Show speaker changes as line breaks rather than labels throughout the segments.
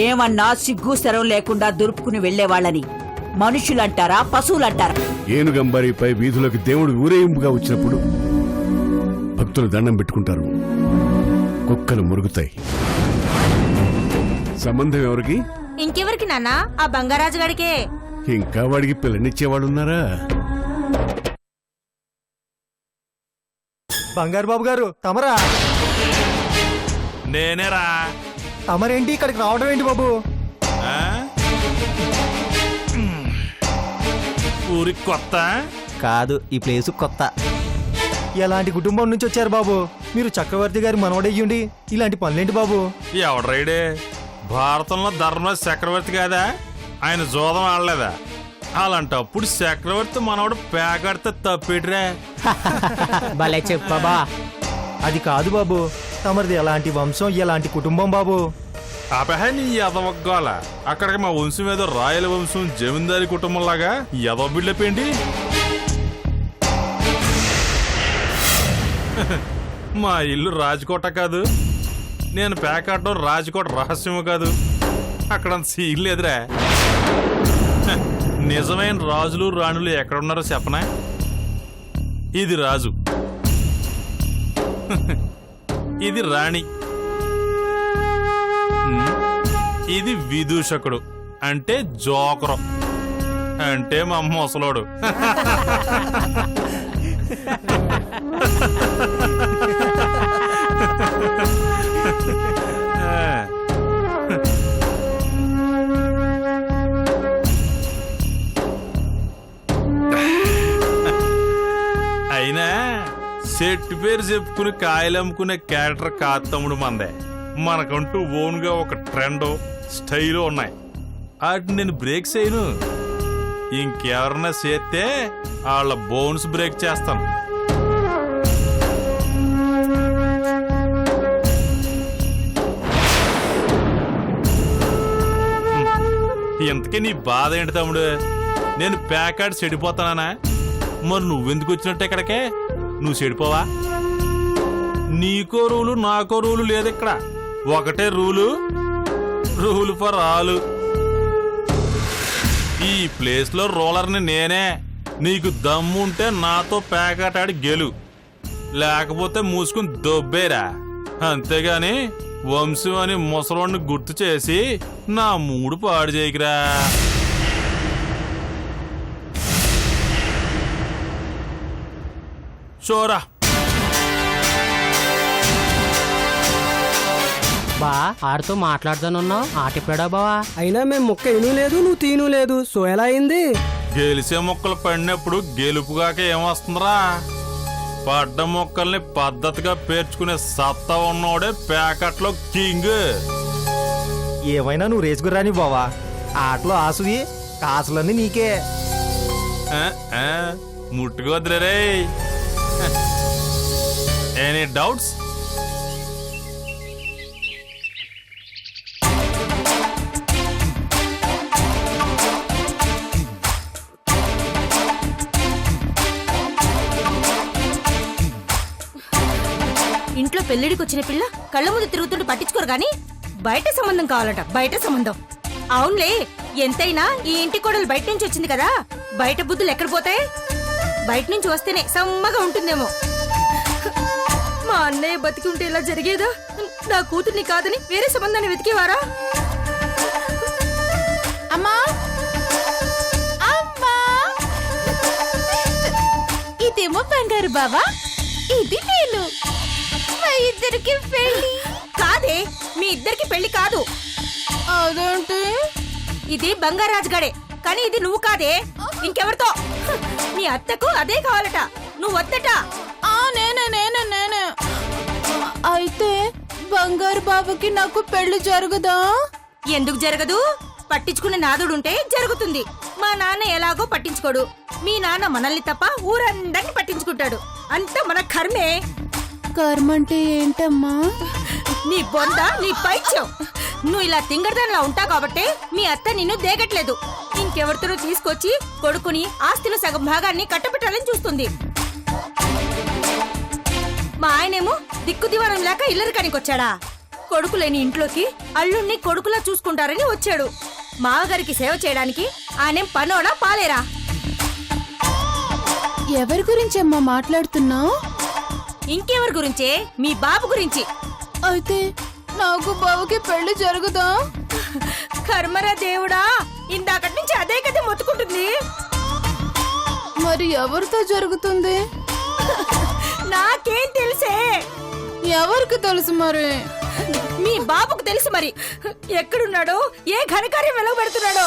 ఏమన్నా సిగ్గు శరం లేకుండా దురుపుకుని వెళ్లేవాళ్ళని మనుషులంటారా పశువులంటారా?
ఏనుగంబారిపై వీధులకు దేవుడు ఊరేగింపుగా వచ్చినప్పుడు భక్తులు దండం పెట్టుకుంటారు, కుక్కలు మురుగుతాయి. సంబంధం ఎవరికి?
ఇంకెవరికి నాన్నా? ఆ బంగారాజు గడికే.
ఇంకా వాడికి పిల్లనిచ్చేవాడున్నారా?
బంగారు బాబు గారు తమరా?
నేనేరా.
తమరేంటి ఇక్కడికి రావడం ఏంటి బాబు?
ఊరికి కొత్త
కాదు, ఈ ప్లేసు కొత్త. ఎలాంటి కుటుంబం నుంచి వచ్చారు బాబు? మీరు చక్రవర్తి గారి మనవడయ్యుండి ఇలాంటి పనులేంటి బాబు?
ఎవడ్రైడే? భారతంలో ధర్మరాజు చక్రవర్తి కాదా? ఆయన జోదం ఆడలేదా? అలాంటప్పుడు చక్రవర్తి మనవడు పేకాడితే తప్పేట్రా?
భలే చెప్పబా.
అది కాదు బాబు, తమరిది ఎలాంటి వంశం, ఎలాంటి కుటుంబం బాబు?
ఆపహ నీ ఎదవగ్గాల. అక్కడికి మా వంశం ఏదో రాయల వంశం జమీందారి కుటుంబంలాగా ఎదవ బిడ్డపేంటి? మా ఇల్లు రాజకోట కాదు, నేను పేకాడటం రాజకోట రహస్యము కాదు. అక్కడ సీన్ లేదురా. నిజమైన రాజులు రాణులు ఎక్కడున్నారో చెప్పనా? ఇది రాజు, ఇది రాణి, ఇది విదూషకుడు అంటే జోకరు, అంటే మా ముసలోడు. అయినా సెట్ పేరు చెప్పుకుని కాయలమ్ముకునే క్యారెక్టర్ కాదు తమ్ముడు మందే. మనకంటూ ఓన్గా ఒక ట్రెండ్ స్టైలు ఉన్నాయి. వాటిని నేను బ్రేక్ చేయను. ఇంకెవరన్నా చేస్తే వాళ్ళ బోన్స్ బ్రేక్ చేస్తాను. ఇంతకీ నీ బాధ ఏంటి తమ్ముడు? నేను ప్యాకాడ్ చెడిపోతానా? మరి నువ్వెందుకు వచ్చినట్టు ఇక్కడికే? నువ్వు చెడిపోవా? నీకో రూలు నాకో రూలు లేదు ఇక్కడ. ఒకటే రూలు, రూల్ ఫర్ ఆల్. ఈ ప్లేస్ లో రూలర్ని నేనే. నీకు దమ్ముంటే నాతో ప్యాకాటాడి గెలు, లేకపోతే మూసుకుని దొబ్బేరా. అంతేగాని వంశం అని ముసలోడిని గుర్తు చేసి నా మూడు పాడు చేయకురా. చోరా
బా ఆడితో మాట్లాడతానున్నావు, ఆటిపోయాడా బావా?
అయినా మేము ముక్క ఇను లేదు, నువ్వు తీను లేదు, సో ఎలా అయింది?
గెలిసే మొక్కలు పడినప్పుడు గెలుపుగాక ఏమొస్తుందిరా? పడ్డ మొక్కల్ని పద్ధతిగా పేర్చుకునే సత్తా ఉన్నోడే ప్యాకెట్లో కింగ్.
ఏమైనా నువ్వు రేసుకురాని బావా, ఆటలో ఆసువి, కాసులన్నీ నీకే.
ముట్టుకోద్రే. Any doubts?
ఇంట్లో పెళ్లిడికి వచ్చిన పిల్ల కళ్ళ ముందు తిరుగుతుంటే పట్టించుకోరు గాని బయట సంబంధం కావాలట. బయట సంబంధం. అవునులే, ఎంతైనా ఈ ఇంటి కోడలు బయట నుంచి వచ్చింది కదా, బయట బుద్ధులు ఎక్కడ పోతాయి? బయట నుంచి వస్తేనే సమ్మగా ఉంటుందేమో. మా అన్నయ్య బతికి ఉంటే ఇలా జరిగేదా? నా కూతుర్ని కాదని వేరే సంబంధాన్ని వెతికేవారా?
అమ్మా అమ్మా, ఇదేమో బంగారు బావా, ఇది నేను. మా ఇద్దరికి పెళ్లి
కాదే, మీ ఇద్దరికి పెళ్లి కాదు.
అదేంటి?
ఇది బంగారాజు గడే, కానీ ఇది నువ్వు కాదే, ఇంకెవరితో. నీ అత్తకు అదే కావాలట, నువ్వు వద్దట.
నేనే. అయితే బంగారు బావకి నాకు పెళ్లి జరగదా?
ఎందుకు జరగదు? పట్టించుకునే నాదుడుంటే జరుగుతుంది. మా నాన్న ఎలాగో పట్టించుకోడు. మీ నాన్న మనల్ని తప్ప ఊరందరిని పట్టించుకుంటాడు. అంతా మన కర్మే.
కర్మంటే ఏంటమ్మా?
నీ బొంద, నీ పైత్యం. నువ్వు ఇలా తింగరదానిలా ఉంటావు కాబట్టి మీ అత్త నిన్ను దేగట్లేదు. ఇంకెవరితోనూ తీసుకొచ్చి కొడుకుని ఆస్తిలో సగం భాగాన్ని కట్టబెట్టాలని చూస్తుంది. మా ఆయనేమో దిక్కు దివాణం లేక ఇల్లరికానికి వచ్చాడా? కొడుకు లేని ఇంట్లోకి అల్లుణ్ణి కొడుకులా చూసుకుంటారని వచ్చాడు. మావగారికి సేవ చేయడానికి ఆయనేం పనోడా పాలేరా?
ఎవరి గురించి అమ్మా మాట్లాడుతున్నావు?
ఇంకెవరి గురించే? మీ బాబు గురించి.
అయితే నాకు బావకి పెళ్లి జరుగుదా?
కర్మరా దేవుడా, ఇందాకటి నుంచి అదే కథ మొత్తుకుంటుంది.
మరి ఎవరితో జరుగుతుంది?
నాకేం తెలుసే?
ఎవరికి తెలుసు మరి?
మీ బాబుకు తెలుసు మరి. ఎక్కడున్నాడో, ఏ ఘనకార్యం వెలగబెడుతున్నాడో.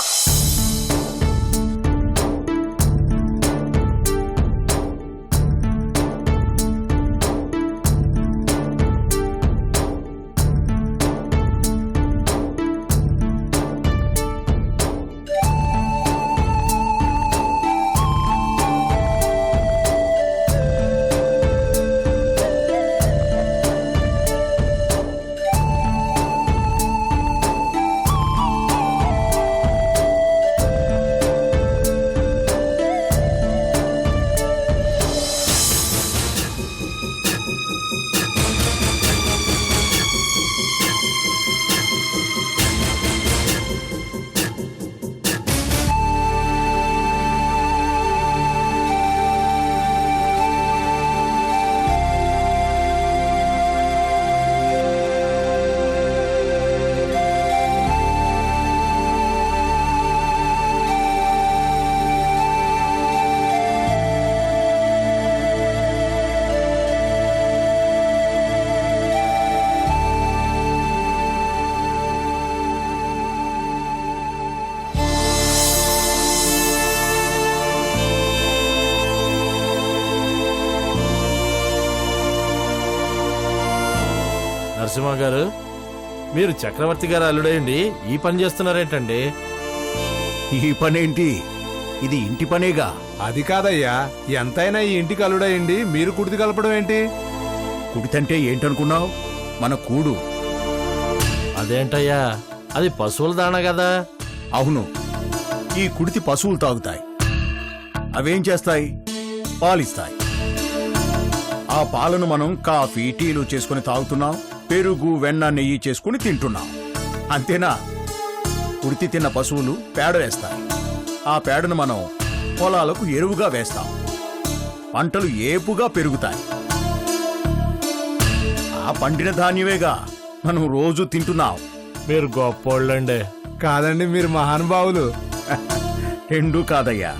నరసింహ గారు, మీరు చక్రవర్తి గారు అల్లుడేండి ఈ పని చేస్తున్నారేంటండి?
ఈ పనేంటి? ఇది ఇంటి పనేగా.
అది కాదయ్యా, ఎంతైనా ఈ ఇంటికి అల్లుడయండి మీరు కుడితి కలపడం ఏంటి?
కుడితంటే ఏంటనుకున్నావు? మన కూడు.
అదేంటయ్యా, అది పశువుల దాణా కదా.
అవును, ఈ కుడితి పశువులు తాగుతాయి. అవేం చేస్తాయి? పాలిస్తాయి. ఆ పాలను మనం కాఫీ, టీలు చేసుకుని తాగుతున్నాం. పెరుగు, వెన్న, నెయ్యి చేసుకుని తింటున్నాం. అంతేనా? కుడితి తిన్న పశువులు పేడ వేస్తాయి. ఆ పేడను మనం పొలాలకు ఎరువుగా వేస్తాం. పంటలు ఏపుగా పెరుగుతాయి. ఆ పండిన ధాన్యమేగా మనం రోజు తింటున్నాం.
మీరు గొప్పోళ్ళండి.
కాదండి, మీరు మహానుభావులు.
రెండూ కాదయ్యా.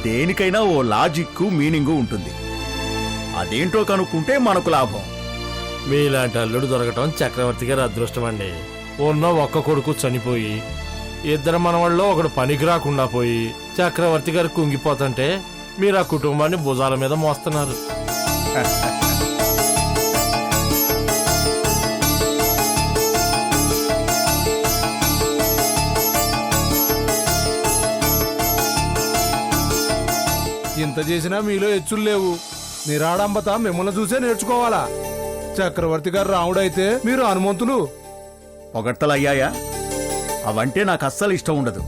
దేనికైనా ఓ లాజిక్కు, మీనింగు ఉంటుంది. అదేంటో కనుక్కుంటే మనకు లాభం.
మీలాంటి అల్లుడు దొరకటం చక్రవర్తి గారి అదృష్టం అండి. ఉన్న ఒక్క కొడుకు చనిపోయి, ఇద్దరు మనవాళ్ళలో ఒకడు పనికి రాకుండా పోయి, చక్రవర్తి గారు కుంగిపోతుంటే మీరు ఆ కుటుంబాన్ని భుజాల మీద మోస్తున్నారు.
ఇంత చేసినా మీలో హెచ్చులు లేవు. నిరాడంబత మిమ్మల్ని చూసే నేర్చుకోవాలా. చక్రవర్తి గారు రాముడైతే మీరు హనుమంతులు.
పొగడ్తలయ్యాయా? అవంటే నాకు అస్సలు ఇష్టం ఉండదు.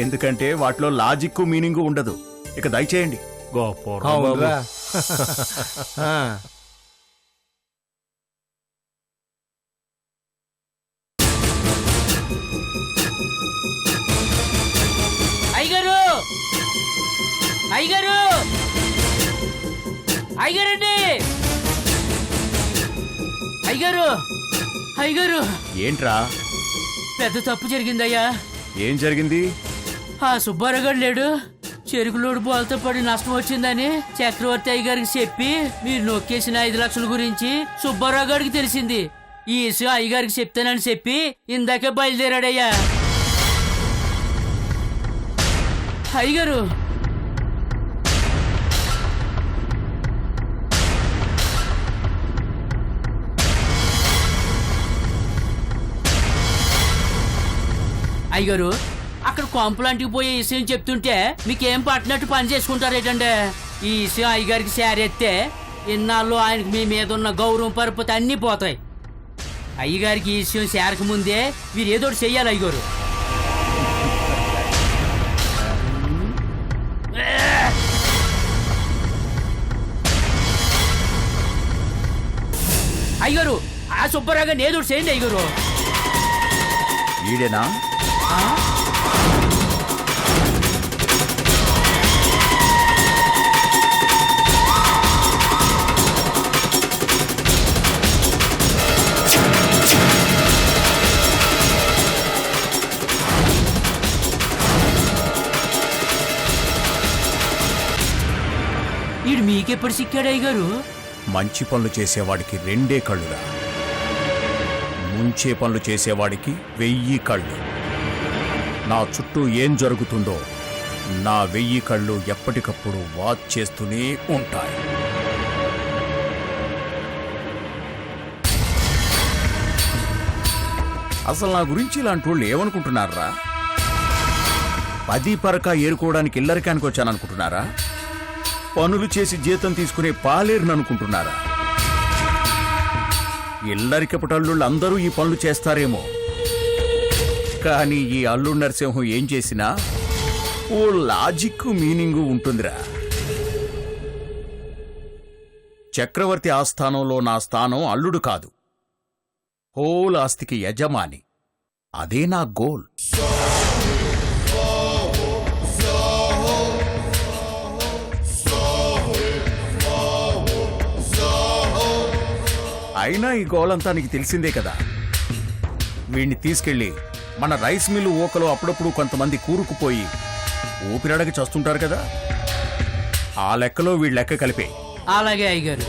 ఎందుకంటే వాటిలో లాజిక్కు, మీనింగు ఉండదు. ఇక దయచేయండి.
గొప్ప
అవునురా. ఆ.
అయ్యగారు, అయ్యగారు, అయ్యగారండి, అయ్యగారు, అయ్యగారు.
ఏంట్రా?
పెద్ద తప్పు జరిగిందయ్యా.
ఏం జరిగింది?
ఆ సుబ్బారావు లేడు, చెరుకులోడు బాల్తో పడి నష్టం వచ్చిందని చక్రవర్తి అయ్యగారికి చెప్పి మీరు నొక్కేసిన 5 లక్షల గురించి సుబ్బారావు గారికి తెలిసింది. ఈ విషయం అయ్యగారికి చెప్తానని చెప్పి ఇందాకే బయలుదేరాడయ్యా. అయ్యగారు, అయ్యగారు, అక్కడ కొంపలాంటికి పోయే విషయం చెప్తుంటే మీకేం పట్టినట్టు పని చేసుకుంటారేటండి? ఈ విషయం అయ్యగారికి సేరెత్తే ఇన్నాళ్ళు ఆయనకి మీ మీద ఉన్న గౌరవం, పరపతి అన్నీ పోతాయి. అయ్యగారికి ఈ విషయం చేరక ముందే మీరు ఏదో ఒకటి చెయ్యాలి అయ్యగారు. అయ్యగారు, ఆ సుబ్బరాగా నేదుడు చేయండి అయ్యగారు.
ఈడేనా?
ఈడు మీకెప్పుడు సిక్కాడు అయ్యగారు?
మంచి పనులు చేసేవాడికి 2 కళ్ళురా, ముంచే పనులు చేసేవాడికి 1000 కళ్ళు. నా చుట్టూ ఏం జరుగుతుందో నా 1000 కళ్ళు ఎప్పటికప్పుడు వాచ్ చేస్తూనే ఉంటాయి. అసలు నా గురించి ఇలాంటి వాళ్ళు ఏమనుకుంటున్నారా? 10 పరక ఏరుకోవడానికి ఇల్లరికానికి వచ్చాననుకుంటున్నారా? పనులు చేసి జీతం తీసుకునే పాలేరుని అనుకుంటున్నారా? ఇల్లరికపటల్లుళ్ళు అందరూ ఈ పనులు చేస్తారేమో, కానీ ఈ అల్లుడు నరసింహం ఏం చేసినా ఓ లాజిక్ మీనింగు ఉంటుందిరా. చక్రవర్తి ఆస్థానంలో నా స్థానం అల్లుడు కాదు, హోల్ ఆస్తికి యజమాని. అదే నా గోల్. అయినా ఈ గోలంతా నీకు తెలిసిందే కదా. వీణ్ణి తీసుకెళ్లి మన రైస్ మిల్లు ఊకలో అప్పుడప్పుడు కొంతమంది కూరుకుపోయి ఊపిరడకి చస్తుంటారు కదా, ఆ లెక్కలో వీళ్ళ లెక్క కలిపే.
అలాగే అయ్యగారు.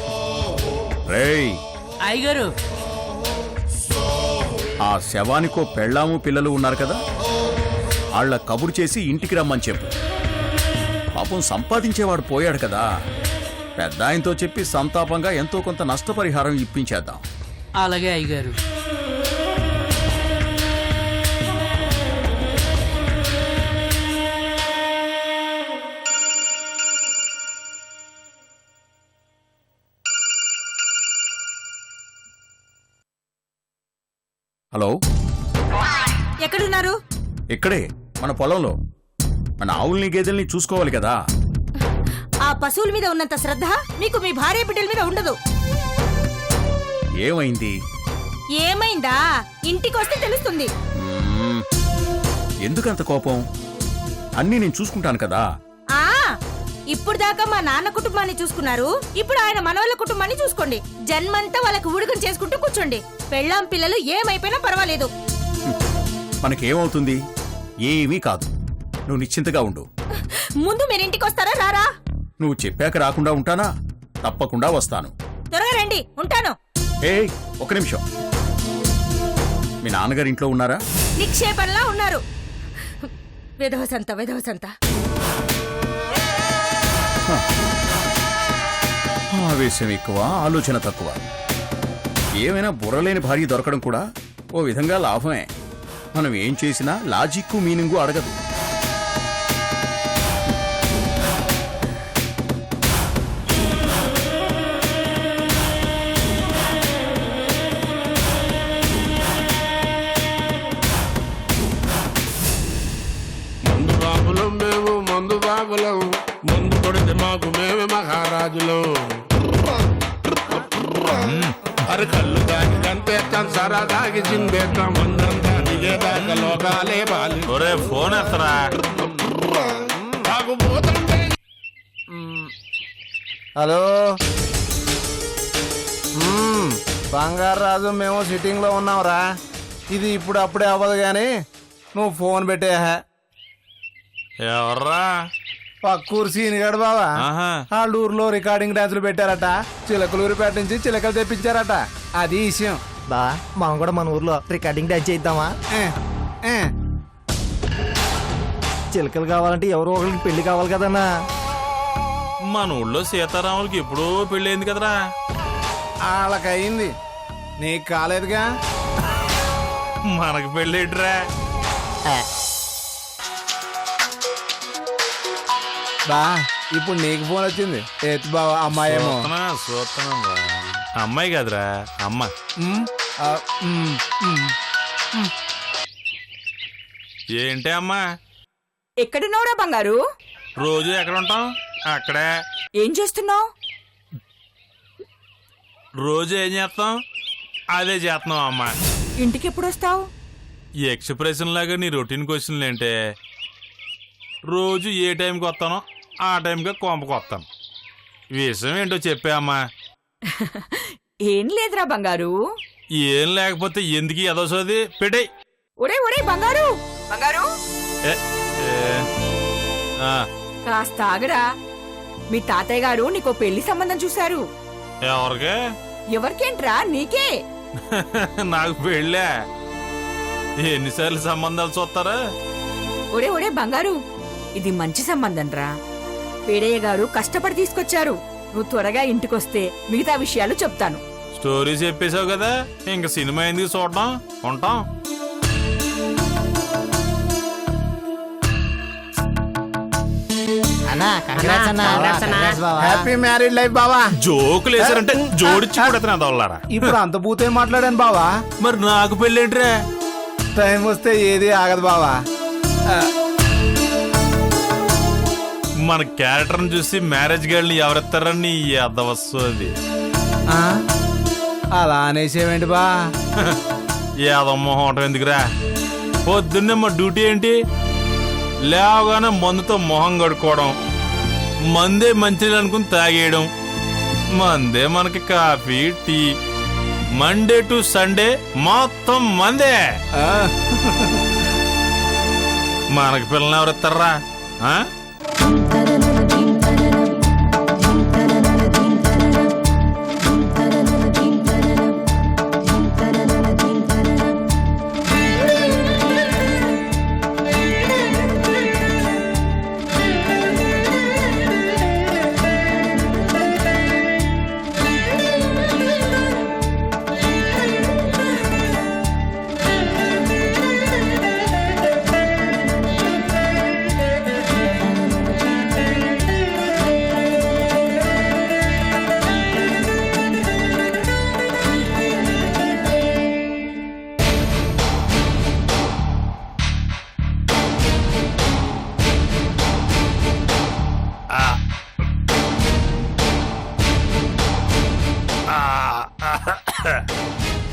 రేయ్
అయ్యగారు,
ఆ శవానికో పెళ్ళాము పిల్లలు ఉన్నారు కదా, వాళ్ళ కబురు చేసి ఇంటికి రమ్మని చెప్పు. పాపం సంపాదించేవాడు పోయాడు కదా, పెద్ద ఆయనతో చెప్పి సంతాపంగా ఎంతో కొంత నష్టపరిహారం ఇప్పించేద్దాం.
అలాగే అయ్యగారు.
హలో,
ఎక్కడున్నారు?
ఇక్కడే మన పొలంలో. మన ఆవుల్ని గేదెల్ని చూసుకోవాలి కదా.
ఆ పశువుల మీద ఉన్నంత శ్రద్ధ మీకు మీ భార్య బిడ్డల మీద ఉండదు.
ఏమైంది?
ఏమైందా? ఇంటికి వస్తే తెలుస్తుంది.
ఎందుకంత కోపం? అన్నీ నేను చూసుకుంటాను కదా.
ఆ ఇప్పుడు దాకా మా నాన్న కుటుంబాన్ని చూసుకున్నారు, ఇప్పుడు ఆయన మనవళ్ళ కుటుంబాన్ని చూసుకోండి. జన్మంతా వాళ్ళకి ఉడుగం చేసుకుంటూ కూర్చోండి. పెళ్ళాం పిల్లలు ఏమైపోయినా పర్వాలేదు.
మనకేమవుతుంది? ఏమీ కాదు, నువ్వు నిశ్చింతగా ఉండు.
ముందు మీరు ఇంటికి వస్తారా రారా?
నువ్వు చెప్పాక రాకుండా ఉంటానా? తప్పకుండా వస్తాను.
త్వరగా రండి, ఉంటాను.
ఏయ్, ఒక్క నిమిషం. మీ నాన్నగారు ఇంట్లో ఉన్నారా?
నిక్షేపంలా ఉన్నారు. విధవసంత విధవసంత.
ఆవేశం ఎక్కువ, ఆలోచన తక్కువ. ఏమైనా బుర్రలేని భార్య దొరకడం కూడా ఓ విధంగా లాభమే. మనం ఏం చేసినా లాజిక్కు మీనింగు అడగదు.
మందు బాబులం మేము, మందు బాబులం, మందు కొడితే మాకు మేమే మహారాజులం. అరే కళ్ళు దాగి కంతేస్తాం, సరా దాగి చిందేస్తాం, మందంతా దిగేదాకా లోకాలే బాలి.
ఒరే ఫోన్ ఎత్తరా.
తాగుపోతుంటే
హలో బంగారు రాజు, మేము సిట్టింగ్ లో ఉన్నాంరా. ఇది ఇప్పుడు అప్పుడే అవ్వదు గాని నువ్వు ఫోన్ పెట్టేహా.
ఎవర్రా?
పక్కూరు సీనిగాడు బావా,
ఆహా.
వాళ్ళ ఊర్లో రికార్డింగ్ డాన్సులు పెట్టారట. చిలకలూరిపేట నుంచి చిలకలు తెప్పించారట. అది విషయం.
బా మనం కూడా మన ఊర్లో రికార్డింగ్ డాన్స్ చేద్దామా?
ఏ, ఏ.
చిలకలు కావాలంటే ఎవరో ఒకరికి పెళ్లి కావాలి కదన్నా.
మన ఊళ్ళో సీతారాములకి ఎప్పుడో పెళ్ళైంది కదరా.
వాళ్ళకయింది, నీకు కాలేదుగా.
మనకు పెళ్ళేట్రా?
బా ఇప్పుడు నీకు ఫోన్ వచ్చింది. ఎత్తు బావా, అమ్మాయేమో.
చూస్తున్నా. అమ్మాయి కాదురా, అమ్మ. ఏంటి అమ్మా?
ఎక్కడున్నావురా బంగారు?
రోజు ఎక్కడ ఉంటాం? అక్కడే.
ఏం చేస్తున్నావు?
రోజు ఏం చేస్తాం? అదే చేస్తున్నాం అమ్మా.
ఇంటికి ఎప్పుడు వస్తావు?
ఈ ఎక్స్ప్రెషన్ లాగా నీ రొటీన్ క్వశ్చన్లు ఏంటే? రోజు ఏ టైంకి వస్తానో ఆ టైంకి కొంపకు వస్తాను. విషయం ఏంటో చెప్పే అమ్మా.
ఏం లేదురా బంగారు.
ఏం లేకపోతే ఎందుకు ఎదోసోది పెట్టే.
ఒరే ఒరే బంగారు బంగారు, కాస్త ఆగరా. మీ తాతయ్య గారు నీకో పెళ్లి సంబంధం చూశారు.
ఎవరికి?
ఎవరికేంట్రా, నీకే.
నాకు పెళ్ళే. ఎన్నిసార్లు సంబంధాలు చూస్తారా?
ఒరే ఒరే బంగారు, ఇది మంచి సంబంధం రా. పేడయ్య గారు కష్టపడి తీసుకొచ్చారు. నువ్వు త్వరగా ఇంటికొస్తే మిగతా విషయాలు చెప్తాను.
స్టోరీ చెప్పేశావు కదా, ఇంక సినిమా ఎందుకు చూడడం? ఉంటాం.
హ్యాపీ మ్యారీడ్ లైఫ్ బావా.
జోకులు వేసారంటే జోడిచ్చి కూడా దొల్లారా.
ఇప్పుడు అంత పూతే మాట్లాడాను బావా.
మరి నాకు పెళ్ళేంట్రా?
టైం వస్తే ఏది ఆగదు బావా.
మన క్యారెక్టర్ చూసి మ్యారేజ్ గర్ల్ని ఎవరెత్తారని అదవస్తుంది.
అలా అనేసేవేంటి బా?
ఏదమ్మో హోటం ఎందుకురా? పొద్దున్నే మా డ్యూటీ ఏంటి? లేవగానే మందుతో మొహం కడుక్కోవడం, మందే మంచిది అనుకుని తాగేయడం, మందే మనకి coffee tea, Monday to Sunday మొత్తం మందే. మనకి పిల్లలు ఎవరెత్తారా?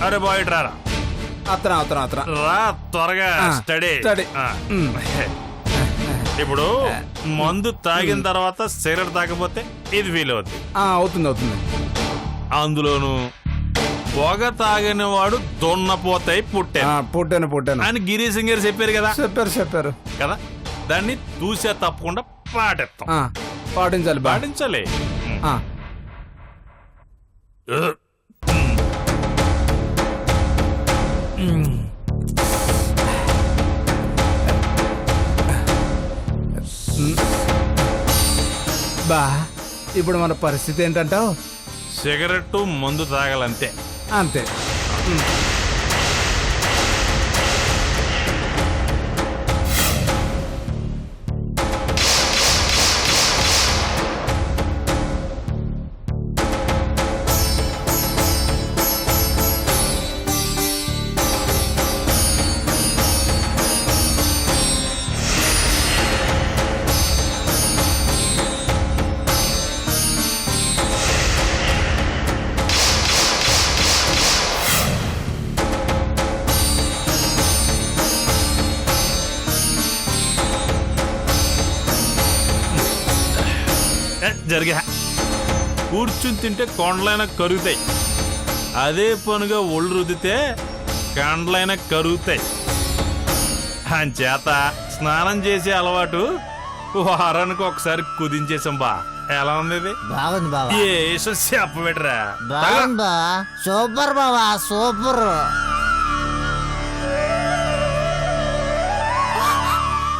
అరే బాయ్ రారా. రా త్వరగా. స్టడీ. ఇప్పుడు మందు తాగిన తర్వాత సిగరెట్ తాగకపోతే ఇది ఫీల్
అవుతుంది.
అందులోను పొగ తాగిన వాడు దున్నపోతాయి పుట్టాను అని గిరీశం గారు చెప్పారు కదా.
చెప్పారు
కదా. దాన్ని చూసే తప్పకుండా పాటించాలి.
బా, ఇప్పుడు మన పరిస్థితి ఏంటంటావు?
సిగరెట్ మందు తాగాలంతే.
అంతే.
జరిగా కూర్చుని తింటే కొండలైనా కరుగుతాయి, అదే పనుగా ఒళ్ళు రుద్దితే కండ్లైనా కరుగుతాయి. అంచేత స్నానం చేసే అలవాటు వారానికి ఒకసారి కుదించేసాం బా. ఎలా ఉంది?
బాగుంది బావా.
చెప్పబెట్టరా.
సూపర్ బావా, సూపర్.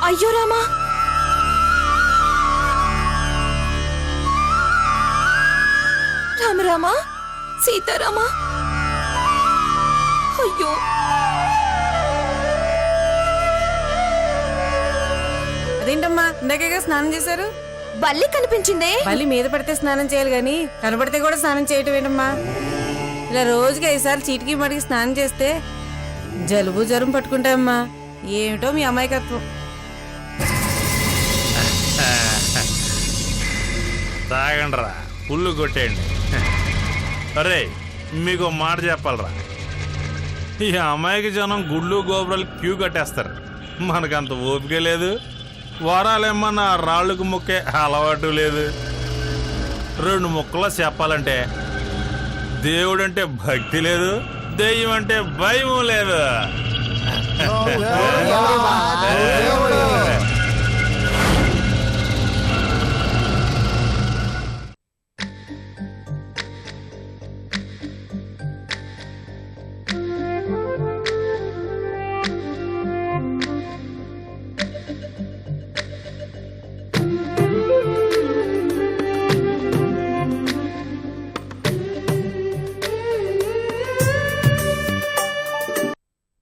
అయ్యో రామా, రామరామా, సీతారామా. అయ్యో,
అదేంటమ్మా ఇందాకేగా స్నానం చేశారు?
బల్లి కనిపించిందే.
మళ్ళీ మీద పడితే స్నానం చేయాలి గాని కనబడితే కూడా స్నానం చేయటం ఏంటమ్మా? ఇలా రోజుకి 5 సార్లు చీటికి మడికి స్నానం చేస్తే జలుబు జ్వరం పట్టుకుంటాయమ్మా. ఏమిటో మీ అమాయకత్వం.
తాగండి రా, పుల్లు కొట్టేయండి. అరే మీకు మాట చెప్పాలరా. ఈ అమాయక జనం గుళ్ళు గోపురాలు క్యూ కట్టేస్తారు. మనకంత ఓపిక లేదు. వరాలేమన్నా రాళ్ళకు ముక్కే అలవాటు లేదు. 2 ముక్కలో చెప్పాలంటే దేవుడంటే భక్తి లేదు, దెయ్యం అంటే భయం లేదు.